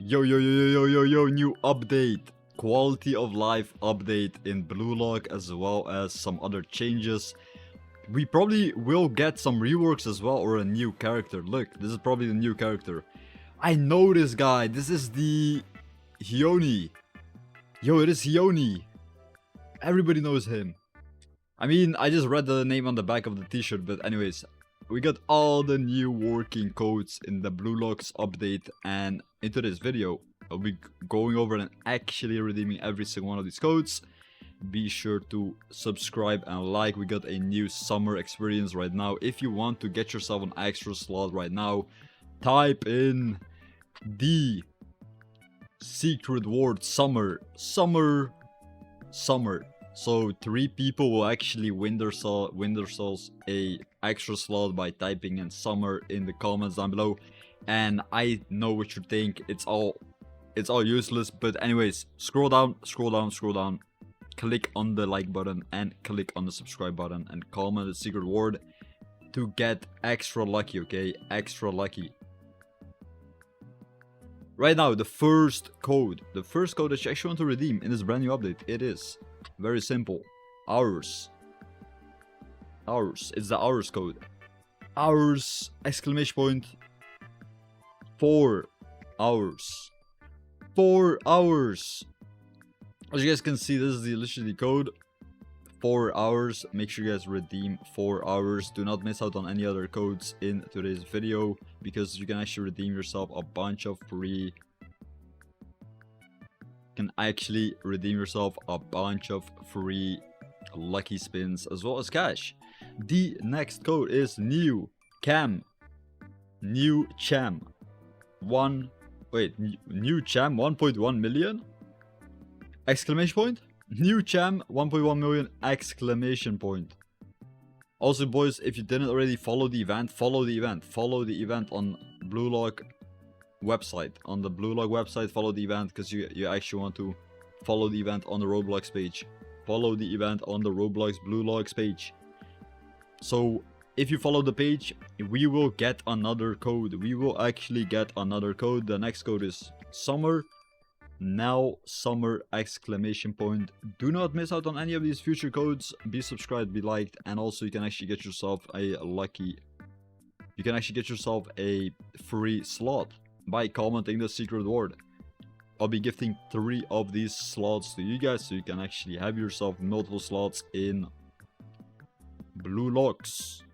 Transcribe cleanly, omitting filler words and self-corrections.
Yo, new update. Quality of life update in Blue Lock, as well as some other changes. We probably will get some reworks as well, or a new character. Look, this is probably the new character. I know this guy. This is the HIORI. Yo, it is HIORI. Everybody knows him. I mean, I just read the name on the back of the t-shirt, but anyways, we got all the new working codes in the Blue Locks update, and into this video, I'll be going over and actually redeeming every single one of these codes. Be sure to subscribe and like. We got a new summer experience right now. If you want to get yourself an extra slot right now, type in the secret word summer. So 3 people will actually win themselves a extra slot by typing in summer in the comments down below. And I know what you think. It's all useless. But anyways, scroll down. Click on the like button and click on the subscribe button and comment the secret word to get extra lucky, okay? Extra lucky. Right now, the first code that you actually want to redeem in this brand new update, it is very simple. Hours. It's the hours code. Hours, exclamation point. 4 hours. 4 hours. As you guys can see, this is literally the code. 4 hours. Make sure you guys redeem 4 hours. Do not miss out on any other codes in today's video, because you can actually redeem yourself a bunch of free lucky spins as well as cash. The next code is new cham 1.1 million exclamation point. New cham 1.1 million exclamation point. Also, boys, if you didn't already follow the event, follow the event on Blue Lock website. On the Blue Lock website, follow the event, because you actually want to follow the event on the Roblox page. Follow the event on the Roblox Blue Locks page. So if you follow the page, we will get another code. We will actually get another code. The next code is summer. Now summer exclamation point. Do not miss out on any of these future codes. Be subscribed, be liked, and also you can actually get yourself a free slot by commenting the secret word. I'll be gifting 3 of these slots to you guys, so you can actually have yourself multiple slots in Blue Locks.